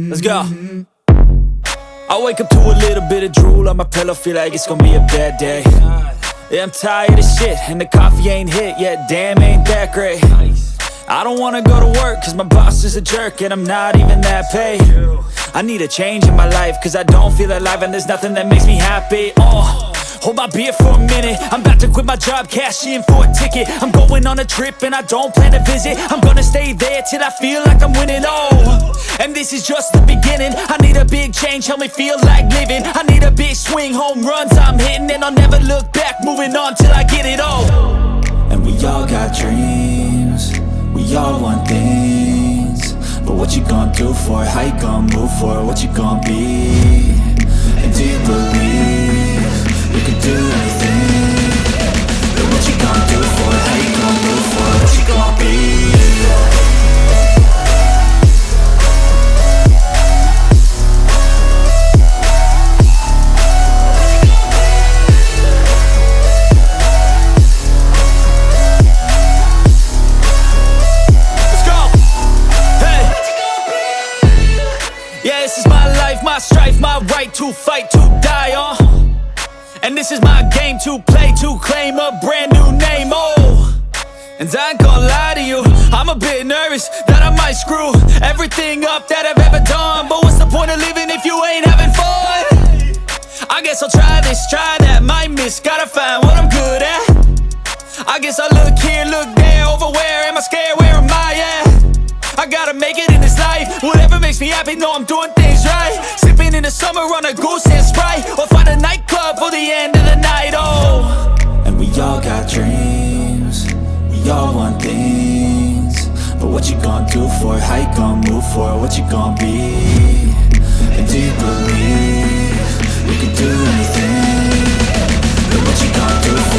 Let's go. I wake up to a little bit of drool on my pillow, feel like it's gonna be a bad day. Yeah, I'm tired of shit, and the coffee ain't hit yet, damn, ain't that great. I don't wanna go to work, cause my boss is a jerk, and I'm not even that paid. I need a change in my life, cause I don't feel alive, and there's nothing that makes me happy. Hold my beer for a minute, I'm about to quit my job, cash in for a ticket. I'm going on a trip and I don't plan to visit. I'm gonna stay there till I feel like I'm winning, and this is just the beginning. I need a big change, help me feel like living. I need a big swing, home runs I'm hitting, and I'll never look back, moving on till I get it all. And we all got dreams, we all want things, but what you gonna do for it? How you gonna move for it? What you gonna be? And do you believe you can do anything? But what you gonna do for it? How you gonna move for it? What you gonna be? Let's go! Hey! Yeah, this is my life, my strife, my right to fight, to die, and this is my game to play, to claim a brand new name, and I ain't gonna lie to you, I'm a bit nervous that I might screw everything up that I've ever done. But what's the point of living if you ain't having fun? I guess I'll try this, try that, might miss, gotta find what I'm good at. I guess I look here, look there, over where am I scared, where am I at? I gotta make it in this life, whatever makes me happy, know I'm doing things right. Sipping in the summer on a goose and Sprite, or find a nightclub for the end of the night, And we all got dreams, we all want things, but what you gonna do for it? How you gonna move for it? What you gonna be? And do you believe you can do anything? But what you gonna do for it?